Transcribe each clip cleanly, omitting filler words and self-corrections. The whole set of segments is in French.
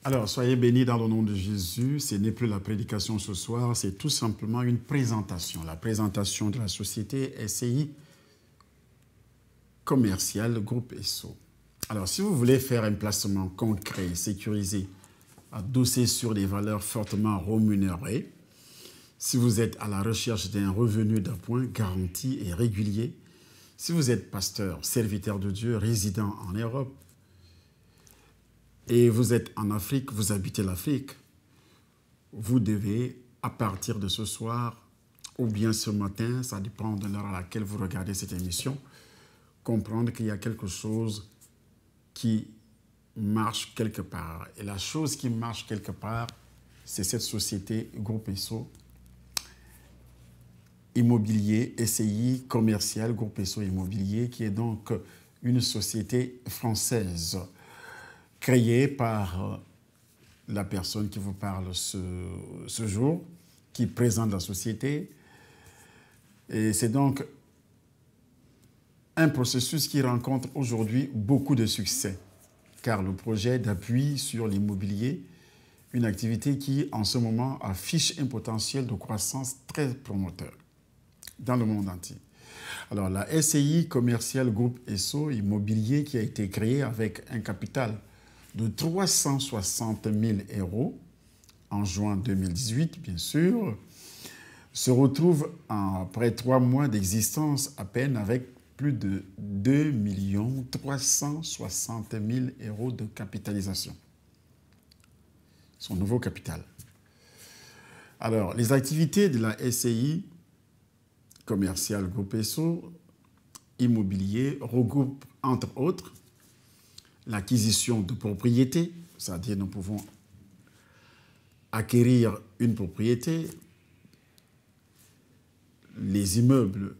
Alors, soyez bénis dans le nom de Jésus. Ce n'est plus la prédication ce soir, c'est tout simplement une présentation. La présentation de la société SCI commerciale Groupe Esso. Alors, si vous voulez faire un placement concret, sécurisé, adossé sur des valeurs fortement rémunérées, si vous êtes à la recherche d'un revenu d'appoint garanti et régulier, si vous êtes pasteur, serviteur de Dieu, résident en Europe, et vous êtes en Afrique, vous habitez l'Afrique, vous devez, à partir de ce soir, ou bien ce matin, ça dépend de l'heure à laquelle vous regardez cette émission, comprendre qu'il y a quelque chose qui marche quelque part. Et la chose qui marche quelque part, c'est cette société Groupe Esso Immobilier, SCI commercial Groupe Esso Immobilier, qui est donc une société française créée par la personne qui vous parle ce jour, qui présente la société. Et c'est donc un processus qui rencontre aujourd'hui beaucoup de succès, car le projet d'appui sur l'immobilier, une activité qui, en ce moment, affiche un potentiel de croissance très promoteur dans le monde entier. Alors, la SCI commerciale Groupe Esso Immobilier, qui a été créée avec un capital de 360 000 € en juin 2018, bien sûr, se retrouve après 3 mois d'existence à peine avec plus de 2 360 000 € de capitalisation. Son nouveau capital. Alors, les activités de la SCI commerciale Groupe Esso Immobilier regroupent, entre autres, l'acquisition de propriétés, c'est-à-dire nous pouvons acquérir une propriété, les immeubles,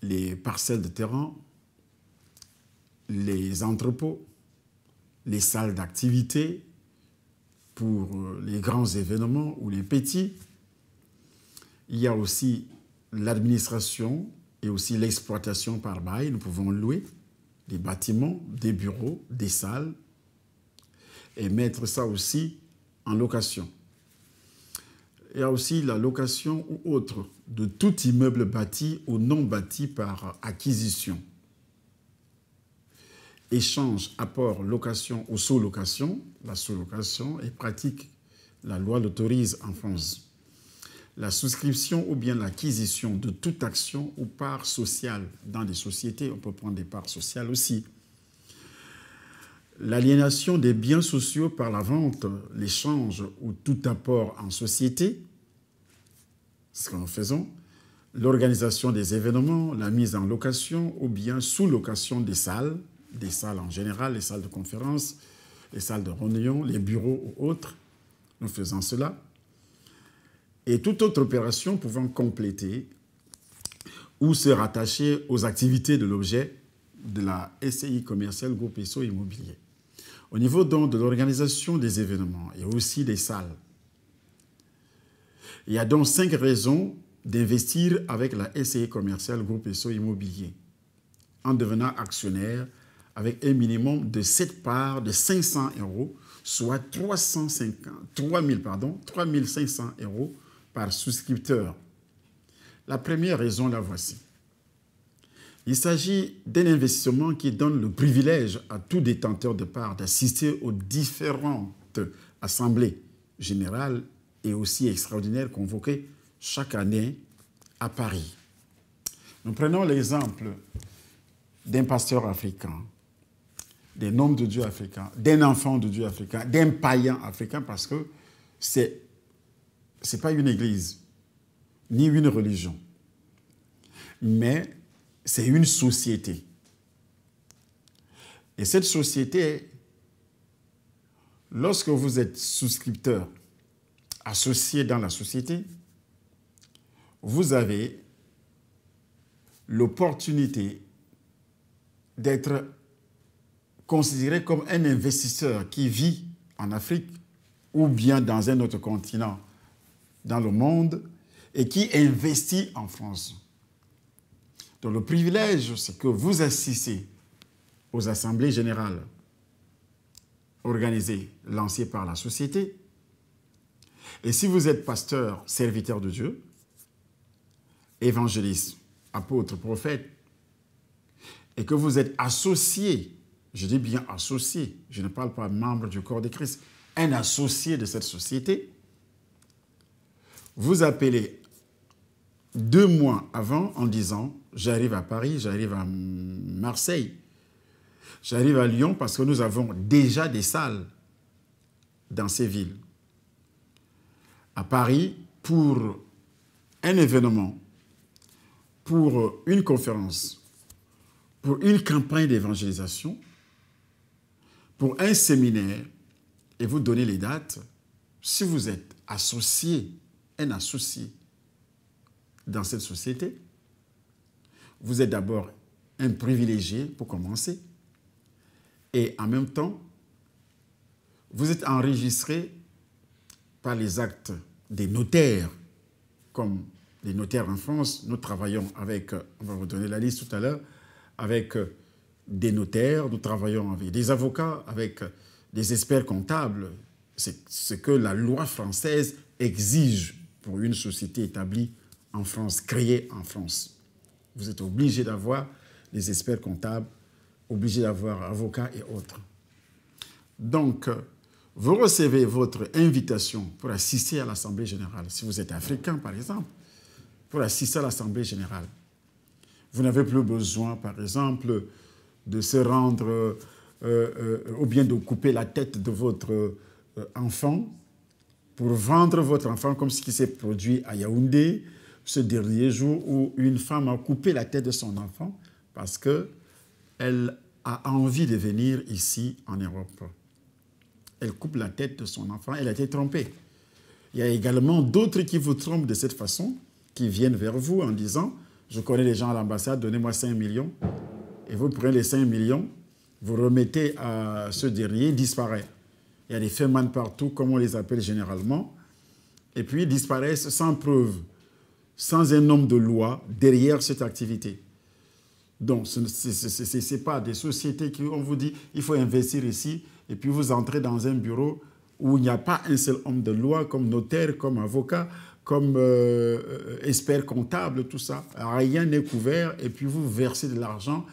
les parcelles de terrain, les entrepôts, les salles d'activité pour les grands événements ou les petits. Il y a aussi l'administration et aussi l'exploitation par bail. Nous pouvons louer des bâtiments, des bureaux, des salles et mettre ça aussi en location. Il y a aussi la location ou autre de tout immeuble bâti ou non bâti par acquisition. Échange, apport, location ou sous-location. La sous-location est pratique. La loi l'autorise en France. La souscription ou bien l'acquisition de toute action ou part sociale dans des sociétés. On peut prendre des parts sociales aussi. L'aliénation des biens sociaux par la vente, l'échange ou tout apport en société, ce que nous faisons. L'organisation des événements, la mise en location ou bien sous-location des salles en général, les salles de conférence, les salles de réunion, les bureaux ou autres. Nous faisons cela. Et toute autre opération pouvant compléter ou se rattacher aux activités de l'objet de la SCI commerciale Groupe Esso Immobilier. Au niveau donc de l'organisation des événements et aussi des salles, il y a donc 5 raisons d'investir avec la SCI commerciale Groupe Esso Immobilier en devenant actionnaire avec un minimum de 7 parts de 500 €, soit 3 500 € par souscripteur. La première raison, la voici. Il s'agit d'un investissement qui donne le privilège à tout détenteur de parts d'assister aux différentes assemblées générales et aussi extraordinaires convoquées chaque année à Paris. Nous prenons l'exemple d'un pasteur africain, d'un homme de Dieu africain, d'un enfant de Dieu africain, d'un païen africain, parce que ce n'est pas une église, ni une religion, mais c'est une société. Et cette société, lorsque vous êtes souscripteur, associé dans la société, vous avez l'opportunité d'être considéré comme un investisseur qui vit en Afrique ou bien dans un autre continent dans le monde et qui investit en France. Donc le privilège, c'est que vous assistez aux assemblées générales organisé, lancé par la société. Et si vous êtes pasteur, serviteur de Dieu, évangéliste, apôtre, prophète, et que vous êtes associé, je dis bien associé, je ne parle pas membre du corps de Christ, un associé de cette société, vous appelez 2 mois avant en disant « J'arrive à Paris, j'arrive à Marseille, j'arrive à Lyon parce que nous avons déjà des salles dans ces villes. À Paris, pour un événement, pour une conférence, pour une campagne d'évangélisation, pour un séminaire, et vous donnez les dates. Si vous êtes associé, un associé dans cette société, vous êtes d'abord un privilégié pour commencer, et en même temps, vous êtes enregistré par les actes des notaires, comme les notaires en France. Nous travaillons avec, on va vous donner la liste tout à l'heure, avec des notaires, nous travaillons avec des avocats, avec des experts comptables. C'est ce que la loi française exige pour une société établie en France, créée en France. Vous êtes obligé d'avoir des experts comptables, obligé d'avoir avocats et autres. Donc, vous recevez votre invitation pour assister à l'Assemblée générale. Si vous êtes africain, par exemple, pour assister à l'Assemblée générale. Vous n'avez plus besoin, par exemple, de se rendre ou bien de couper la tête de votre enfant pour vendre votre enfant, comme ce qui s'est produit à Yaoundé ce dernier jour où une femme a coupé la tête de son enfant parce qu'elle a envie de venir ici en Europe. Elle coupe la tête de son enfant, elle a été trompée. Il y a également d'autres qui vous trompent de cette façon, qui viennent vers vous en disant « Je connais les gens à l'ambassade, donnez-moi 5 millions. » Et vous prenez les 5 millions, vous remettez à ce dernier, il disparaît. Il y a des fémans partout, comme on les appelle généralement, et puis ils disparaissent sans preuve, sans un nombre de loi derrière cette activité. Donc, ce n'est pas des sociétés qui, on vous dit, il faut investir ici, et puis vous entrez dans un bureau où il n'y a pas un seul homme de loi, comme notaire, comme avocat, comme expert comptable, tout ça. Rien n'est couvert, et puis vous versez de l'argent,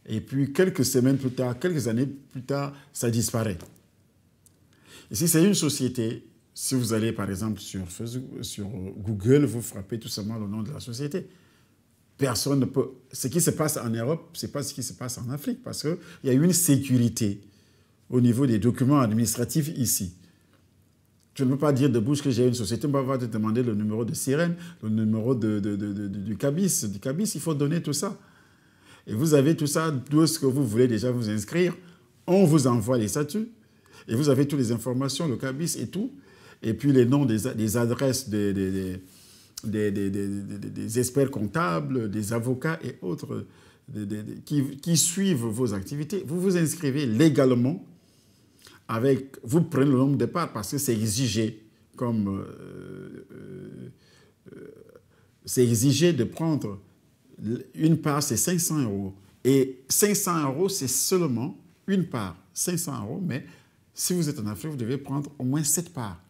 et puis quelques semaines plus tard, quelques années plus tard, ça disparaît. Ici, c'est une société. Si vous allez, par exemple, sur Google, vous frappez tout simplement le nom de la société. Personne ne peut... Ce qui se passe en Europe, ce n'est pas ce qui se passe en Afrique, parce qu'il y a une sécurité au niveau des documents administratifs ici. Tu ne peux pas dire de bouche que j'ai une société, on va te demander le numéro de sirène, le numéro du cabis. Du cabis, il faut donner tout ça. Et vous avez tout ça, d'où ce que vous voulez déjà vous inscrire. On vous envoie les statuts, et vous avez toutes les informations, le cabis et tout, et puis les noms des adresses des experts comptables, des avocats et autres qui suivent vos activités. Vous vous inscrivez légalement. Vous prenez le nombre de parts parce que c'est exigé, c'est exigé de prendre une part, c'est 500 €. Et 500 €, c'est seulement une part. 500 €, mais si vous êtes en Afrique, vous devez prendre au moins 7 parts.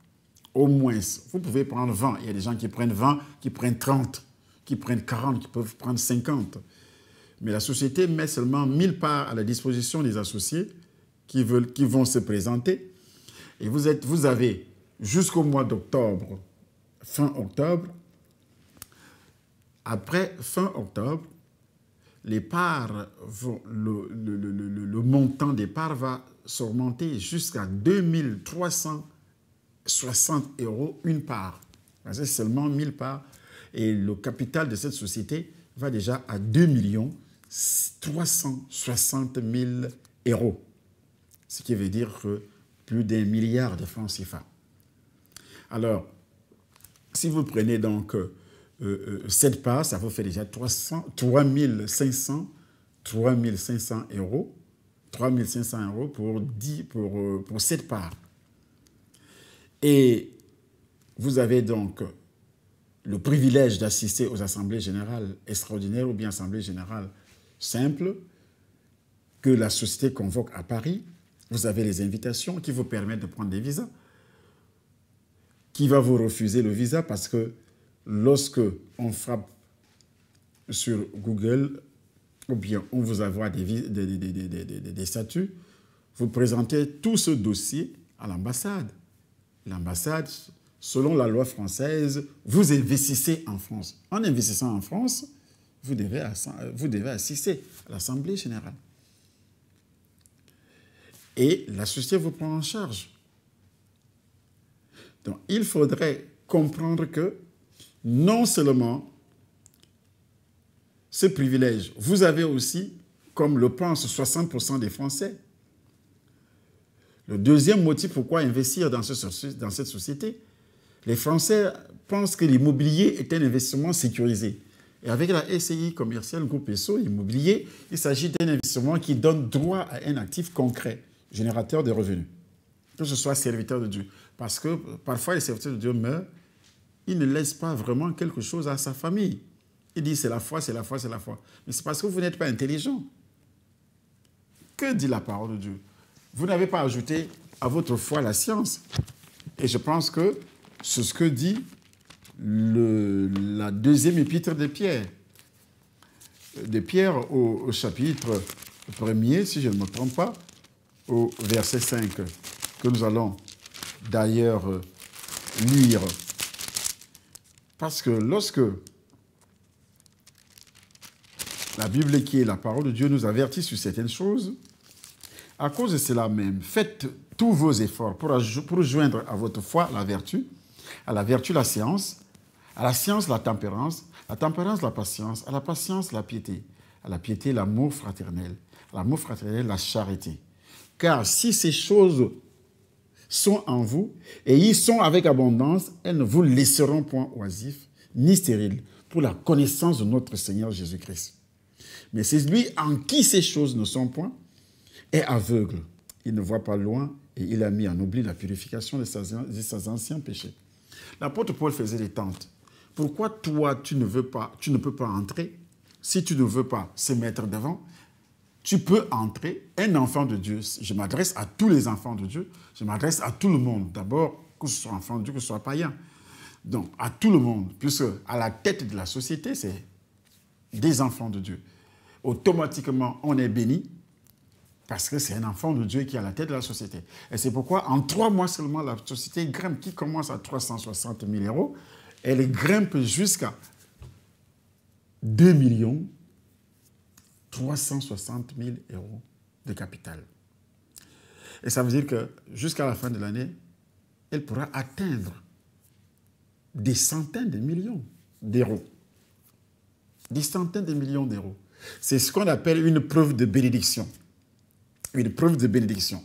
Au moins. Vous pouvez prendre 20. Il y a des gens qui prennent 20, qui prennent 30, qui prennent 40, qui peuvent prendre 50. Mais la société met seulement 1000 parts à la disposition des associés qui vont se présenter. Et vous avez jusqu'au mois d'octobre, fin octobre. Après fin octobre, les parts le montant des parts va s'augmenter jusqu'à 2360 € une part. C'est seulement 1000 parts. Et le capital de cette société va déjà à 2 360 000 €. Ce qui veut dire que plus d'1 milliard de francs CFA. Alors, si vous prenez donc cette part, ça vous fait déjà 3500 €, 3500 € pour cette part. Et vous avez donc le privilège d'assister aux assemblées générales extraordinaires ou bien assemblées générales simples que la société convoque à Paris. Vous avez les invitations qui vous permettent de prendre des visas. Qui va vous refuser le visa parce que lorsque on frappe sur Google ou bien on vous envoie des statuts, vous présentez tout ce dossier à l'ambassade. L'ambassade, selon la loi française, vous investissez en France. En investissant en France, vous devez assister à l'Assemblée générale. Et la société vous prend en charge. Donc, il faudrait comprendre que non seulement ce privilège, vous avez aussi, comme le pensent 60% des Français, le deuxième motif pourquoi investir dans cette société, les Français pensent que l'immobilier est un investissement sécurisé. Et avec la SCI commerciale Groupe Esso Immobilier, il s'agit d'un investissement qui donne droit à un actif concret, générateur de revenus. Que ce soit serviteur de Dieu. Parce que parfois, les serviteurs de Dieu meurent, ils ne laissent pas vraiment quelque chose à sa famille. Ils disent c'est la foi, c'est la foi, c'est la foi. Mais c'est parce que vous n'êtes pas intelligent. Que dit la parole de Dieu? Vous n'avez pas ajouté à votre foi la science. Et je pense que c'est ce que dit la deuxième épître de Pierre. De Pierre au chapitre 1er, si je ne me trompe pas, au verset 5, que nous allons d'ailleurs lire. Parce que lorsque la Bible, qui est la parole de Dieu, nous avertit sur certaines choses, à cause de cela même, faites tous vos efforts pour joindre à votre foi la vertu, à la vertu la science, à la science la tempérance la patience, à la patience la piété, à la piété l'amour fraternel, à l'amour fraternel la charité. Car si ces choses sont en vous et y sont avec abondance, elles ne vous laisseront point oisifs ni stériles pour la connaissance de notre Seigneur Jésus-Christ. Mais c'est lui en qui ces choses ne sont point est aveugle. Il ne voit pas loin et il a mis en oubli la purification de ses anciens péchés. L'apôtre Paul faisait des tentes. Pourquoi toi, tu ne peux pas entrer si tu ne veux pas se mettre devant? Tu peux entrer, un enfant de Dieu. Je m'adresse à tous les enfants de Dieu. Je m'adresse à tout le monde. D'abord, que ce soit enfant de Dieu, que ce soit païen. Donc, à tout le monde. Puisque à la tête de la société, c'est des enfants de Dieu. Automatiquement, on est béni parce que c'est un enfant de Dieu qui est à la tête de la société. Et c'est pourquoi, en 3 mois seulement, la société grimpe, qui commence à 360 000 €, elle grimpe jusqu'à 2 360 000 € de capital. Et ça veut dire que jusqu'à la fin de l'année, elle pourra atteindre des centaines de millions d'euros. Des centaines de millions d'euros. C'est ce qu'on appelle une preuve de bénédiction. Une preuve de bénédiction.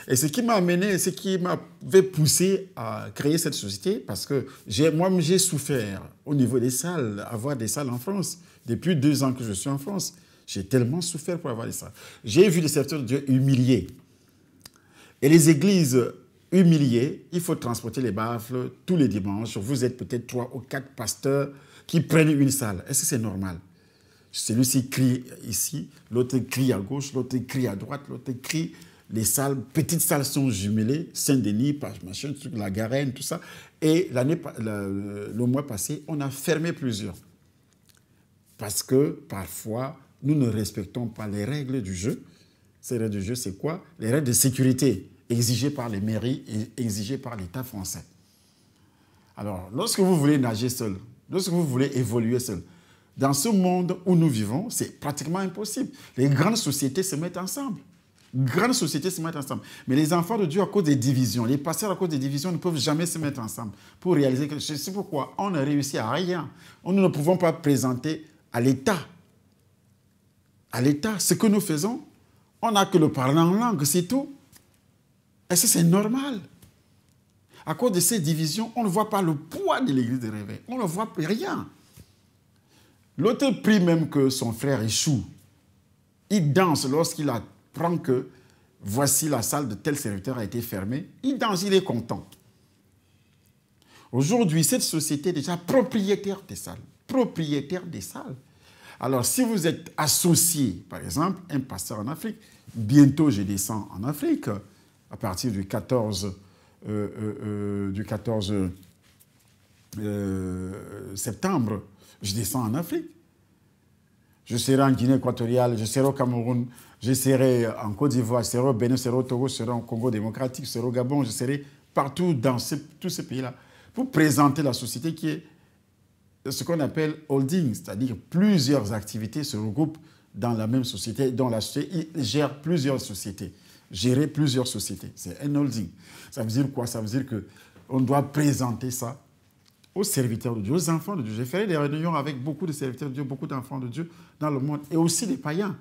Et ce qui m'a amené, ce qui m'avait poussé à créer cette société, parce que moi-même j'ai souffert au niveau des salles, avoir des salles en France. Depuis 2 ans que je suis en France, j'ai tellement souffert pour avoir des salles. J'ai vu des serviteurs de Dieu humiliés. Et les églises humiliées, il faut transporter les baffles tous les dimanches. Vous êtes peut-être 3 ou 4 pasteurs qui prennent une salle. Est-ce que c'est normal? Celui-ci crie ici, l'autre crie à gauche, l'autre crie à droite, l'autre crie. Les salles, petites salles sont jumelées, Saint-Denis, machin, la Garenne, tout ça. Et le mois passé, on a fermé plusieurs. Parce que parfois, nous ne respectons pas les règles du jeu. Ces règles du jeu, c'est quoi? Les règles de sécurité exigées par les mairies et exigées par l'État français. Alors, lorsque vous voulez nager seul, lorsque vous voulez évoluer seul, dans ce monde où nous vivons, c'est pratiquement impossible. Les grandes sociétés se mettent ensemble. Grandes sociétés se mettent ensemble. Mais les enfants de Dieu, à cause des divisions, les pasteurs, à cause des divisions, ne peuvent jamais se mettre ensemble pour réaliser quelque chose. C'est pourquoi on ne réussit à rien. Nous ne pouvons pas présenter à l'État ce que nous faisons. On n'a que le parler en langue, c'est tout. Est-ce que c'est normal? À cause de ces divisions, on ne voit pas le poids de l'église de réveil. On ne voit rien. L'autre prie même que son frère échoue. Il danse lorsqu'il apprend que voici la salle de tel serviteur a été fermée. Il danse, il est content. Aujourd'hui, cette société est déjà propriétaire des salles. Propriétaire des salles. Alors, si vous êtes associé, par exemple, un pasteur en Afrique, bientôt je descends en Afrique, à partir du 14 septembre, je descends en Afrique. Je serai en Guinée équatoriale, je serai au Cameroun, je serai en Côte d'Ivoire, je serai au Bénin, je serai au Togo, je serai au Congo démocratique, je serai au Gabon, je serai partout dans tous ces pays-là pour présenter la société qui est ce qu'on appelle holding, c'est-à-dire plusieurs activités se regroupent dans la même société, dont la société gère plusieurs sociétés. Gérer plusieurs sociétés, c'est un holding. Ça veut dire quoi? Ça veut dire qu'on doit présenter ça aux serviteurs de Dieu, aux enfants de Dieu. J'ai fait des réunions avec beaucoup de serviteurs de Dieu, beaucoup d'enfants de Dieu dans le monde, et aussi des païens.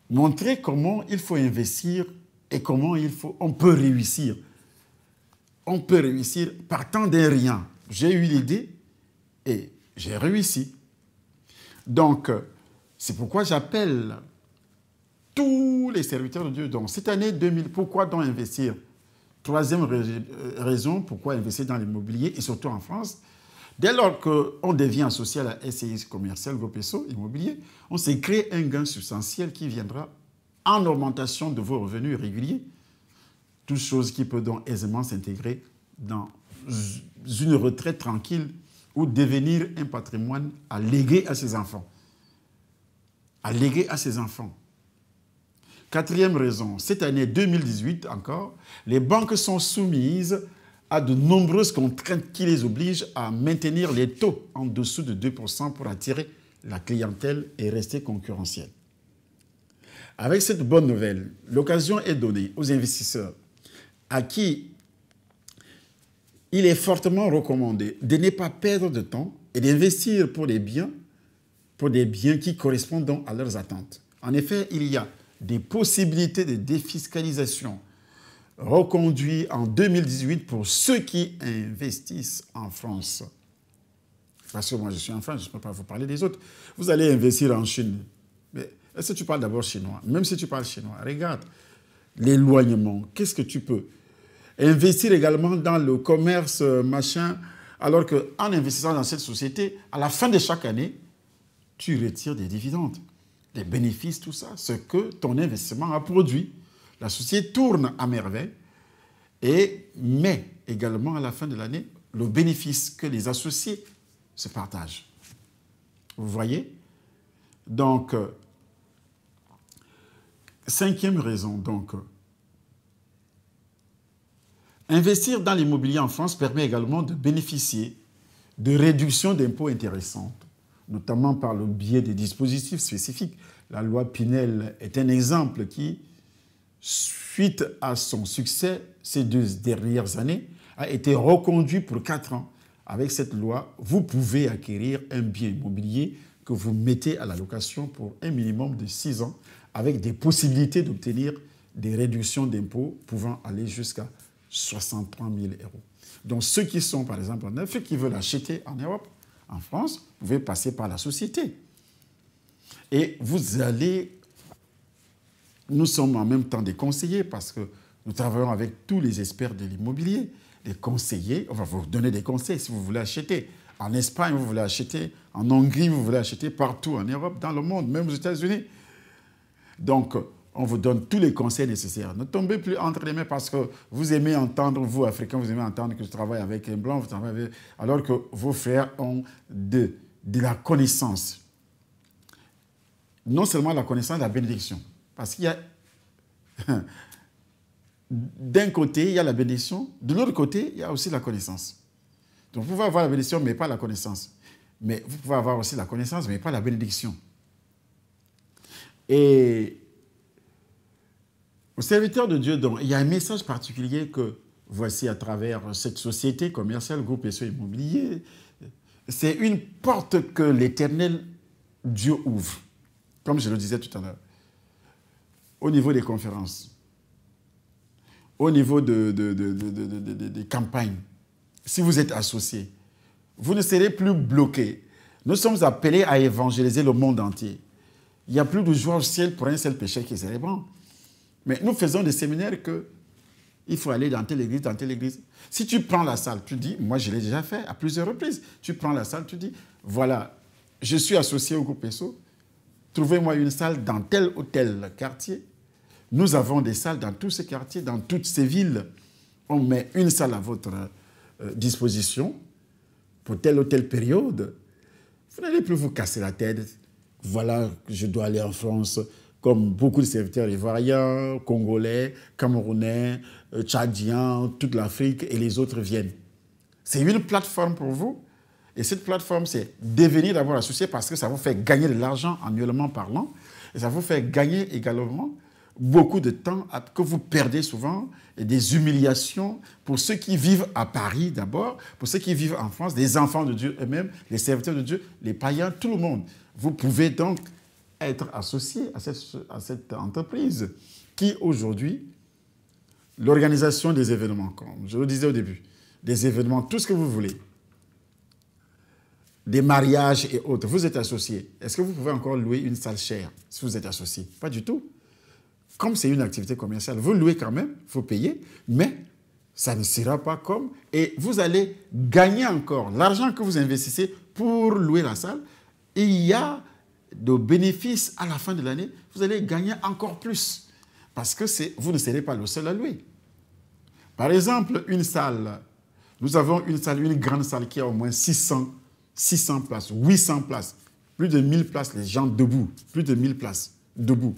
Montrer comment il faut investir et comment on peut réussir. On peut réussir partant d'un rien. J'ai eu l'idée et j'ai réussi. Donc, c'est pourquoi j'appelle tous les serviteurs de Dieu. Donc, cette année 2000, pourquoi donc investir? Troisième raison, pourquoi investir dans l'immobilier, et surtout en France. Dès lors qu'on devient associé à la SCI commerciale Groupe Esso Immobilier, on s'est créé un gain substantiel qui viendra en augmentation de vos revenus réguliers. Toute chose qui peut donc aisément s'intégrer dans une retraite tranquille ou devenir un patrimoine à léguer à ses enfants. À léguer à ses enfants. Quatrième raison, cette année 2018 encore, les banques sont soumises à de nombreuses contraintes qui les obligent à maintenir les taux en dessous de 2% pour attirer la clientèle et rester concurrentiels. Avec cette bonne nouvelle, l'occasion est donnée aux investisseurs à qui il est fortement recommandé de ne pas perdre de temps et d'investir pour des biens qui correspondent donc à leurs attentes. En effet, il y a des possibilités de défiscalisation reconduites en 2018 pour ceux qui investissent en France. Parce que moi, je suis en France, je ne peux pas vous parler des autres. Vous allez investir en Chine. Mais est-ce que tu parles d'abord chinois? Même si tu parles chinois, regarde l'éloignement. Qu'est-ce que tu peux investir également dans le commerce, machin, alors qu'en investissant dans cette société, à la fin de chaque année, tu retires des dividendes, des bénéfices, tout ça, ce que ton investissement a produit. La société tourne à merveille et met également à la fin de l'année le bénéfice que les associés se partagent. Vous voyez? Donc, cinquième raison, donc, investir dans l'immobilier en France permet également de bénéficier de réductions d'impôts intéressantes, notamment par le biais des dispositifs spécifiques. La loi Pinel est un exemple qui, suite à son succès ces 2 dernières années, a été reconduit pour 4 ans. Avec cette loi, vous pouvez acquérir un bien immobilier que vous mettez à la location pour un minimum de 6 ans, avec des possibilités d'obtenir des réductions d'impôts pouvant aller jusqu'à 63 000 €. Donc ceux qui sont, par exemple, en Afrique, qui veulent acheter en Europe, en France, vous pouvez passer par la société. Et vous allez... Nous sommes en même temps des conseillers parce que nous travaillons avec tous les experts de l'immobilier. Les conseillers, on va vous donner des conseils si vous voulez acheter. En Espagne, vous voulez acheter. En Hongrie, vous voulez acheter partout en Europe, dans le monde, même aux États-Unis. Donc, on vous donne tous les conseils nécessaires. Ne tombez plus entre les mains parce que vous aimez entendre, vous, Africains, vous aimez entendre que je travaille avec un blanc, vous travaillez avec... alors que vos frères ont de la connaissance. Non seulement la connaissance, la bénédiction. Parce qu'il y a... D'un côté, il y a la bénédiction. De l'autre côté, il y a aussi la connaissance. Donc, vous pouvez avoir la bénédiction, mais pas la connaissance. Mais vous pouvez avoir aussi la connaissance, mais pas la bénédiction. Et aux serviteurs de Dieu, donc, il y a un message particulier que voici à travers cette société commerciale, Groupe Esso Immobilier. C'est une porte que l'Éternel Dieu ouvre, comme je le disais tout à l'heure, au niveau des conférences, au niveau des campagnes. Si vous êtes associé, vous ne serez plus bloqué. Nous sommes appelés à évangéliser le monde entier. Il n'y a plus de joie au ciel pour un seul péché qui est cérébrant. Mais nous faisons des séminaires que il faut aller dans telle église, dans telle église. Si tu prends la salle, tu dis, moi je l'ai déjà fait à plusieurs reprises. Tu prends la salle, tu dis, voilà, je suis associé au groupe ESSO, trouvez-moi une salle dans tel ou tel quartier. Nous avons des salles dans tous ces quartiers, dans toutes ces villes. On met une salle à votre disposition pour telle ou telle période. Vous n'allez plus vous casser la tête. Voilà, je dois aller en France, comme beaucoup de serviteurs ivoiriens, congolais, camerounais, tchadiens, toute l'Afrique et les autres viennent. C'est une plateforme pour vous. Et cette plateforme, c'est devenir d'abord associé parce que ça vous fait gagner de l'argent annuellement parlant. Et ça vous fait gagner également beaucoup de temps que vous perdez souvent et des humiliations pour ceux qui vivent à Paris d'abord, pour ceux qui vivent en France, les enfants de Dieu eux-mêmes, les serviteurs de Dieu, les païens, tout le monde. Vous pouvez donc être associé à cette entreprise qui aujourd'hui, l'organisation des événements, comme je le disais au début, des événements, tout ce que vous voulez, des mariages et autres, vous êtes associé. Est-ce que vous pouvez encore louer une salle chère si vous êtes associé? Pas du tout. Comme c'est une activité commerciale, vous louez quand même, il faut payer, mais ça ne sera pas comme... Et vous allez gagner encore l'argent que vous investissez pour louer la salle. Et il y a de bénéfices à la fin de l'année, vous allez gagner encore plus. Parce que vous ne serez pas le seul à louer. Par exemple, une salle, nous avons une salle, une grande salle qui a au moins 600 places, 800 places, plus de 1000 places, les gens debout, plus de 1000 places debout.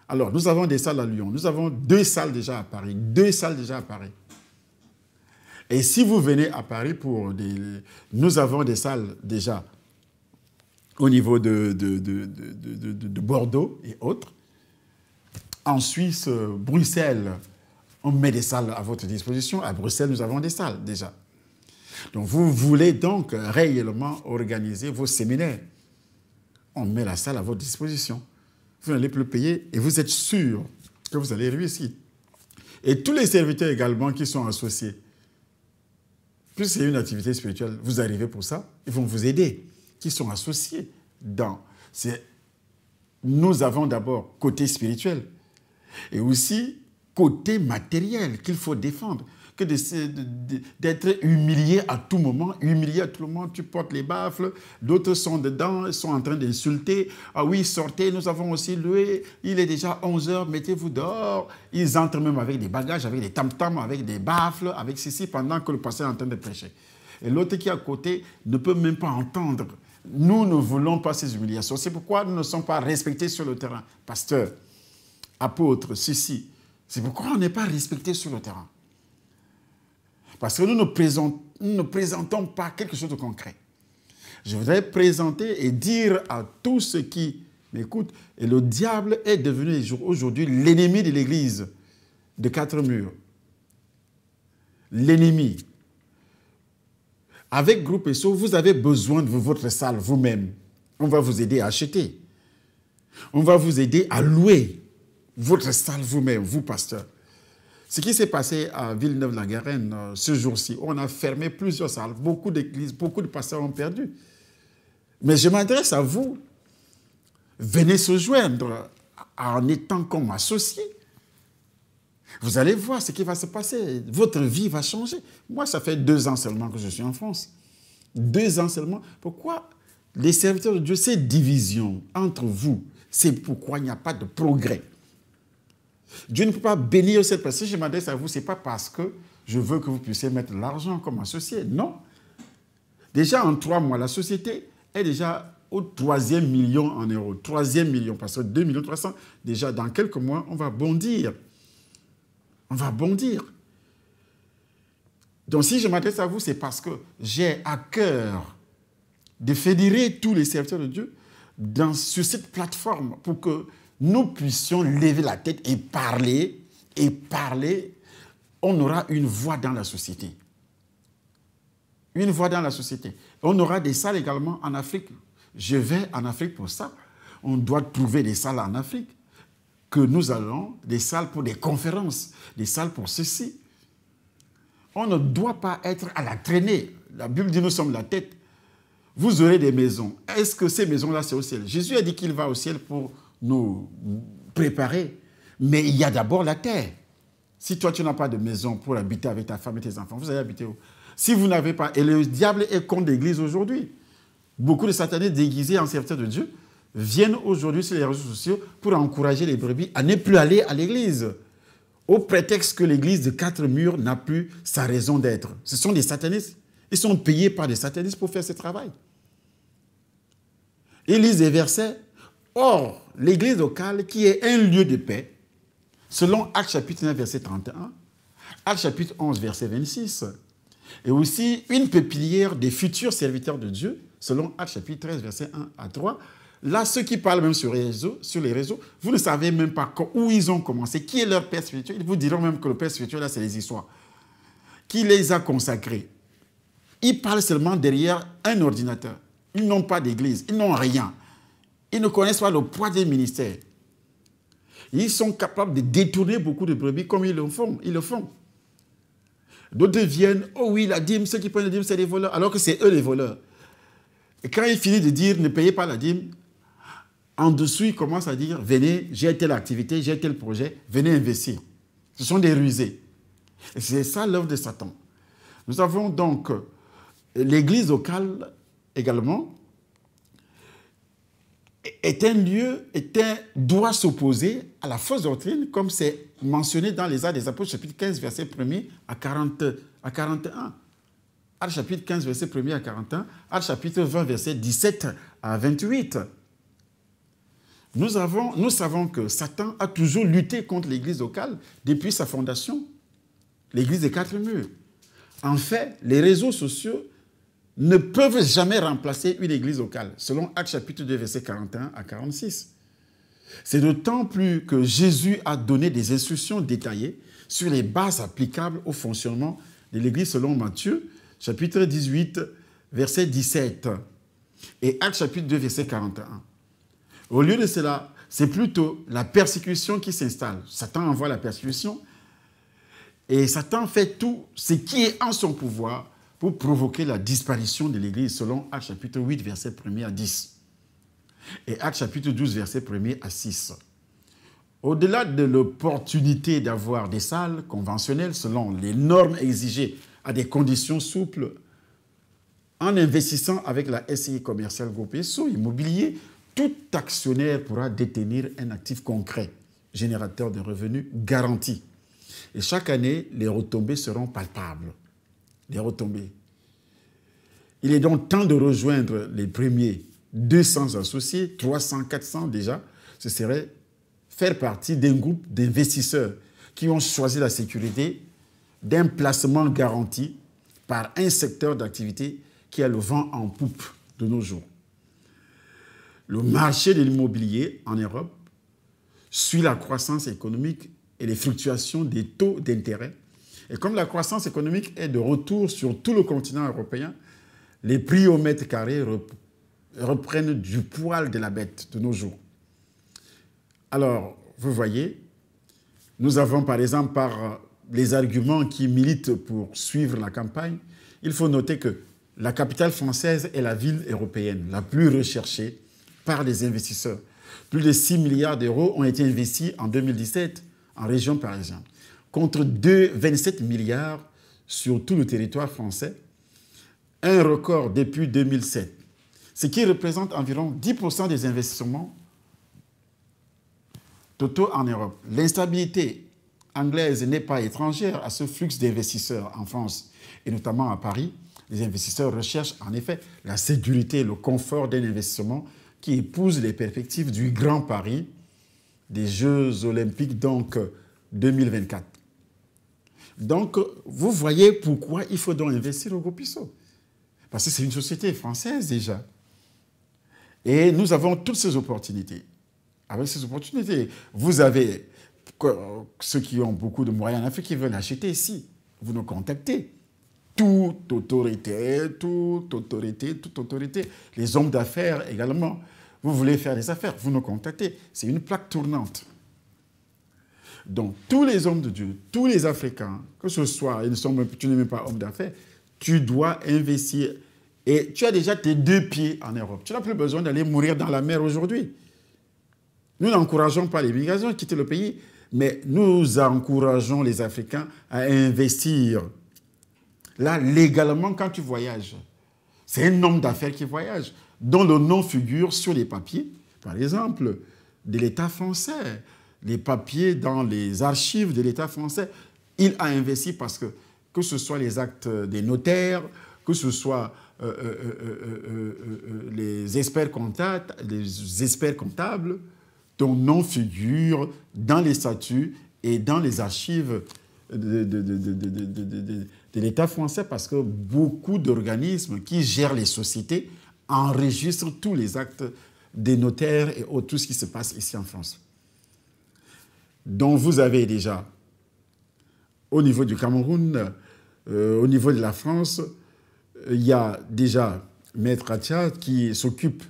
Alors, nous avons des salles à Lyon, nous avons 2 salles déjà à Paris, 2 salles déjà à Paris. Et si vous venez à Paris nous avons des salles déjà au niveau de Bordeaux et autres. En Suisse, Bruxelles, on met des salles à votre disposition. À Bruxelles, nous avons des salles déjà. Donc, vous voulez donc réellement organiser vos séminaires. On met la salle à votre disposition. Vous n'allez plus payer et vous êtes sûr que vous allez réussir. Et tous les serviteurs également qui sont associés, plus c'est une activité spirituelle, vous arrivez pour ça, ils vont vous aider, qui sont associés dans. Nous avons d'abord côté spirituel et aussi côté matériel qu'il faut défendre, que d'être humilié à tout moment. Humilié à tout moment, tu portes les baffles, d'autres sont dedans, sont en train d'insulter. Ah oui, sortez, nous avons aussi loué, il est déjà 11 h, mettez-vous dehors. Ils entrent même avec des bagages, avec des tam-tams, avec des baffles, avec ceci, pendant que le pasteur est en train de prêcher. Et l'autre qui est à côté ne peut même pas entendre. Nous ne voulons pas ces humiliations. C'est pourquoi nous ne sommes pas respectés sur le terrain. Pasteur, apôtre, ceci. C'est pourquoi on n'est pas respectés sur le terrain. Parce que nous ne présentons pas quelque chose de concret. Je voudrais présenter et dire à tous ceux qui m'écoutent, et le diable est devenu aujourd'hui l'ennemi de l'Église de 4 murs. L'ennemi. Avec Groupe ESSO, vous avez besoin de votre salle vous-même. On va vous aider à acheter. On va vous aider à louer votre salle vous-même, vous, pasteur. Ce qui s'est passé à Villeneuve-la-Garenne ce jour-ci, on a fermé plusieurs salles, beaucoup d'églises, beaucoup de pasteurs ont perdu. Mais je m'adresse à vous. Venez se joindre en étant comme associé. Vous allez voir ce qui va se passer. Votre vie va changer. Moi, ça fait 2 ans seulement que je suis en France. 2 ans seulement. Pourquoi les serviteurs de Dieu, cette division entre vous, c'est pourquoi il n'y a pas de progrès. Dieu ne peut pas bénir cette personne. Si je m'adresse à vous, ce n'est pas parce que je veux que vous puissiez mettre l'argent comme associé. Non. Déjà, en 3 mois, la société est déjà au 3e million en euros. 3e million, parce que 2 300 000, déjà, dans quelques mois, on va bondir. On va bondir. Donc, si je m'adresse à vous, c'est parce que j'ai à cœur de fédérer tous les serviteurs de Dieu sur cette plateforme pour que nous puissions lever la tête et parler, on aura une voix dans la société. Une voix dans la société. On aura des salles également en Afrique. Je vais en Afrique pour ça. On doit trouver des salles en Afrique. Que nous allons, des salles pour des conférences, des salles pour ceci. On ne doit pas être à la traînée. La Bible dit nous sommes la tête. Vous aurez des maisons. Est-ce que ces maisons-là, c'est au ciel? Jésus a dit qu'il va au ciel pour nous préparer. Mais il y a d'abord la terre. Si toi, tu n'as pas de maison pour habiter avec ta femme et tes enfants, vous allez habiter où? Si vous n'avez pas... Et le diable est contre l'Église aujourd'hui. Beaucoup de satanistes déguisés en serviteurs de Dieu viennent aujourd'hui sur les réseaux sociaux pour encourager les brebis à ne plus aller à l'église, au prétexte que l'église de 4 murs n'a plus sa raison d'être. Ce sont des satanistes. Ils sont payés par des satanistes pour faire ce travail. Ils lisent des versets. Or, l'église locale, qui est un lieu de paix, selon Actes chapitre 9, verset 31, Actes chapitre 11, verset 26, et aussi une pépinière des futurs serviteurs de Dieu, selon Actes chapitre 13, verset 1 à 3. Là, ceux qui parlent même sur les réseaux, vous ne savez même pas où ils ont commencé, qui est leur père spirituel. Ils vous diront même que le père spirituel, là, c'est les histoires. Qui les a consacrés? Ils parlent seulement derrière un ordinateur. Ils n'ont pas d'église, ils n'ont rien. Ils ne connaissent pas le poids des ministères. Ils sont capables de détourner beaucoup de brebis comme ils le font. D'autres viennent, oh oui, la dîme, ceux qui prennent la dîme, c'est les voleurs, alors que c'est eux les voleurs. Et quand il finit de dire, ne payez pas la dîme, en dessous, il commence à dire, venez, j'ai telle activité, j'ai tel projet, venez investir. Ce sont des rusés. Et c'est ça l'œuvre de Satan. Nous avons donc l'église locale également, est un lieu, doit s'opposer à la fausse doctrine, comme c'est mentionné dans les Actes des Apôtres, chapitre 15, verset 1er à 41. Actes chapitre 15, verset 1er à 41. Actes chapitre 20, verset 17 à 28. Nous savons que Satan a toujours lutté contre l'église locale depuis sa fondation, l'église des 4 murs. En fait, les réseaux sociaux ne peuvent jamais remplacer une église locale, selon Actes chapitre 2, versets 41 à 46. C'est d'autant plus que Jésus a donné des instructions détaillées sur les bases applicables au fonctionnement de l'église selon Matthieu, chapitre 18, verset 17, et Actes chapitre 2, verset 41. Au lieu de cela, c'est plutôt la persécution qui s'installe. Satan envoie la persécution, et Satan fait tout ce qui est en son pouvoir pour provoquer la disparition de l'Église, selon Actes chapitre 8, verset 1er à 10. Et Actes chapitre 12, verset 1er à 6. Au-delà de l'opportunité d'avoir des salles conventionnelles selon les normes exigées à des conditions souples, en investissant avec la SCI commerciale Groupe SO Immobilier, tout actionnaire pourra détenir un actif concret, générateur de revenus garantis. Et chaque année, les retombées seront palpables. Les retombées. Il est donc temps de rejoindre les premiers 200 associés, 300, 400 déjà. Ce serait faire partie d'un groupe d'investisseurs qui ont choisi la sécurité d'un placement garanti par un secteur d'activité qui a le vent en poupe de nos jours. Le marché de l'immobilier en Europe suit la croissance économique et les fluctuations des taux d'intérêt. Et comme la croissance économique est de retour sur tout le continent européen, les prix au mètre carré reprennent du poil de la bête de nos jours. Alors, vous voyez, nous avons par exemple par les arguments qui militent pour suivre la campagne, il faut noter que la capitale française est la ville européenne la plus recherchée par les investisseurs. Plus de 6 milliards d'euros ont été investis en 2017 en région parisienne, contre 27 milliards sur tout le territoire français, un record depuis 2007, ce qui représente environ 10% des investissements totaux en Europe. L'instabilité anglaise n'est pas étrangère à ce flux d'investisseurs en France, et notamment à Paris. Les investisseurs recherchent en effet la sécurité et le confort d'un investissement qui épouse les perspectives du Grand Paris, des Jeux Olympiques donc 2024. Donc, vous voyez pourquoi il faut donc investir au Groupe ISO. Parce que c'est une société française déjà. Et nous avons toutes ces opportunités. Avec ces opportunités, vous avez ceux qui ont beaucoup de moyens en Afrique qui veulent acheter ici. Vous nous contactez. Toute autorité, les hommes d'affaires également. Vous voulez faire des affaires, vous nous contactez. C'est une plaque tournante. Donc, tous les hommes de Dieu, tous les Africains, que ce soit, tu n'es même pas homme d'affaires, tu dois investir. Et tu as déjà tes 2 pieds en Europe. Tu n'as plus besoin d'aller mourir dans la mer aujourd'hui. Nous n'encourageons pas l'immigration, quitter le pays, mais nous encourageons les Africains à investir. Là, légalement, quand tu voyages, c'est un homme d'affaires qui voyage. dont le nom figure sur les papiers, par exemple, de l'État français, les papiers dans les archives de l'État français. Il a investi parce que ce soit les actes des notaires, que ce soit les experts comptables, dont nom figure dans les statuts et dans les archives de l'État français, parce que beaucoup d'organismes qui gèrent les sociétés enregistrent tous les actes des notaires et tout ce qui se passe ici en France. Donc vous avez déjà, au niveau du Cameroun, au niveau de la France, il y a déjà Maître Atia qui s'occupe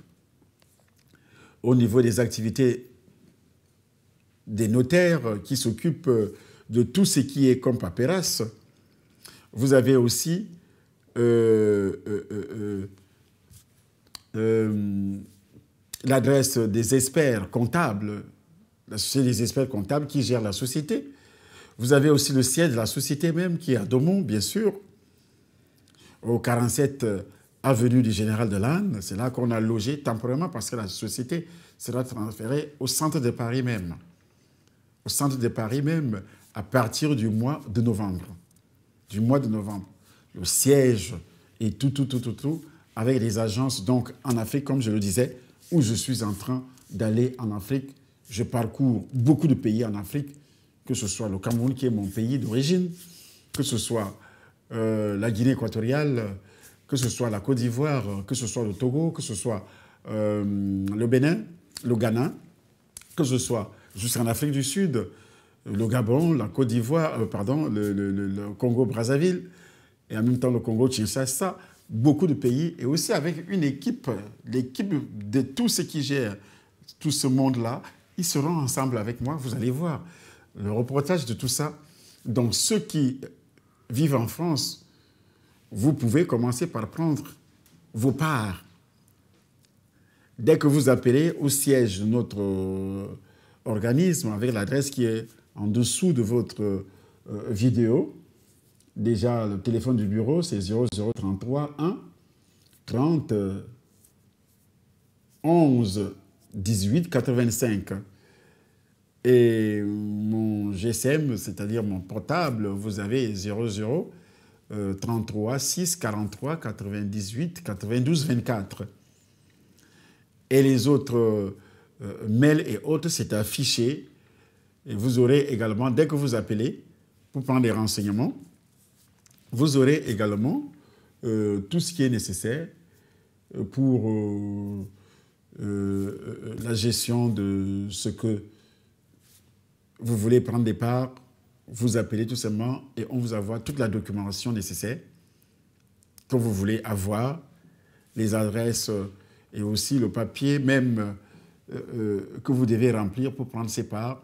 au niveau des activités des notaires, qui s'occupe de tout ce qui est comme paperasse. Vous avez aussi l'adresse des experts comptables, la société des experts comptables qui gère la société. Vous avez aussi le siège de la société même qui est à Domont, bien sûr, au 47 avenue du Général de Lannes. C'est là qu'on a logé temporairement parce que la société sera transférée au centre de Paris même. Au centre de Paris même à partir du mois de novembre. Du mois de novembre. Le siège et tout, avec les agences donc en Afrique, comme je le disais, où je suis en train d'aller en Afrique. Je parcours beaucoup de pays en Afrique, que ce soit le Cameroun qui est mon pays d'origine, que ce soit la Guinée équatoriale, que ce soit la Côte d'Ivoire, que ce soit le Togo, que ce soit le Bénin, le Ghana, que ce soit jusqu'en Afrique du Sud, le Gabon, la Côte d'Ivoire, le Congo-Brazzaville, et en même temps le Congo-Kinshasa, beaucoup de pays, et aussi avec une équipe, l'équipe de tous ceux qui gèrent tout ce monde-là, ils seront ensemble avec moi, vous allez voir le reportage de tout ça. Donc ceux qui vivent en France, vous pouvez commencer par prendre vos parts. Dès que vous appelez au siège de notre organisme, avec l'adresse qui est en dessous de votre vidéo, déjà le téléphone du bureau, c'est 0033 1 30 11 18 85. Et mon GSM, c'est-à-dire mon portable, vous avez 00 33 6 43 98 92 24. Et les autres mails et autres, c'est affiché. Et vous aurez également, dès que vous appelez pour prendre des renseignements, vous aurez également tout ce qui est nécessaire pour la gestion de ce que vous voulez prendre des parts. Vous appelez tout simplement et on vous envoie toute la documentation nécessaire que vous voulez avoir, les adresses et aussi le papier même que vous devez remplir pour prendre ces parts.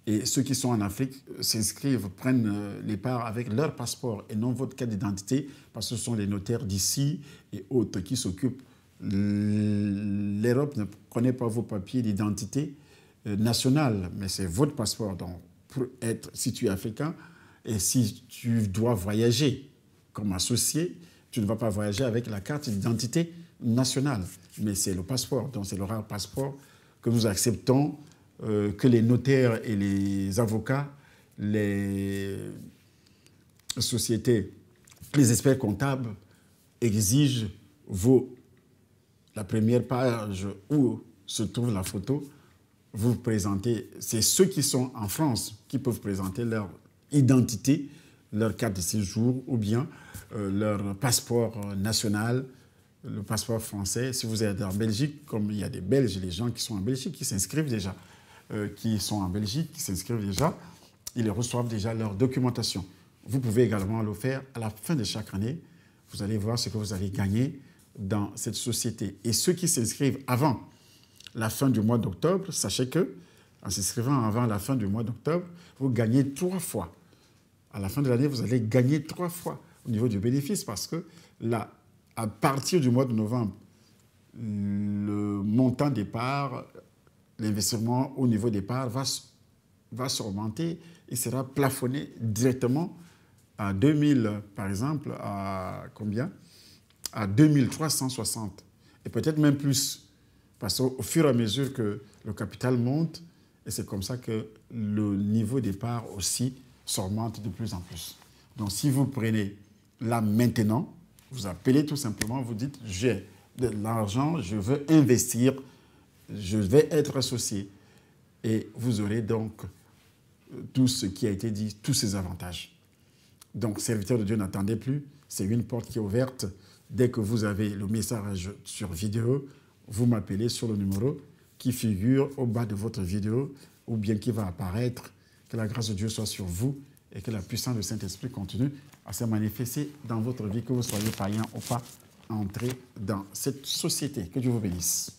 Et ceux qui sont en Afrique s'inscrivent, prennent les parts avec leur passeport et non votre carte d'identité, parce que ce sont les notaires d'ici et autres qui s'occupent. L'Europe ne connaît pas vos papiers d'identité nationale, mais c'est votre passeport. Donc, pour être, si tu es africain et si tu dois voyager comme associé, tu ne vas pas voyager avec la carte d'identité nationale, mais c'est le passeport. Donc, c'est le rare passeport que nous acceptons, que les notaires et les avocats, les sociétés, les experts comptables exigent la première page où se trouve la photo. Vous présentez, c'est ceux qui sont en France qui peuvent présenter leur identité, leur carte de séjour ou bien leur passeport national, le passeport français. Si vous êtes en Belgique, comme il y a des Belges, les gens qui sont en Belgique, qui s'inscrivent déjà, qui s'inscrivent déjà, ils reçoivent déjà leur documentation. Vous pouvez également le faire à la fin de chaque année. Vous allez voir ce que vous allez gagner dans cette société. Et ceux qui s'inscrivent avant la fin du mois d'octobre, sachez que, en s'inscrivant avant la fin du mois d'octobre, vous gagnez 3 fois. À la fin de l'année, vous allez gagner 3 fois au niveau du bénéfice parce que là, à partir du mois de novembre, le montant des parts, l'investissement au niveau des parts va s'augmenter et sera plafonné directement à 2000, par exemple, à combien ? À 2360. et peut-être même plus. Parce qu'au fur et à mesure que le capital monte, et c'est comme ça que le niveau des parts aussi s'augmente de plus en plus. Donc si vous prenez là maintenant, vous appelez tout simplement, vous dites j'ai de l'argent, je veux investir, je vais être associé. Et vous aurez donc tout ce qui a été dit, tous ces avantages. Donc, serviteur de Dieu, n'attendez plus. C'est une porte qui est ouverte. Dès que vous avez le message sur vidéo, vous m'appelez sur le numéro qui figure au bas de votre vidéo ou bien qui va apparaître. Que la grâce de Dieu soit sur vous et que la puissance du Saint-Esprit continue à se manifester dans votre vie, que vous soyez païen ou pas, entrer dans cette société. Que Dieu vous bénisse.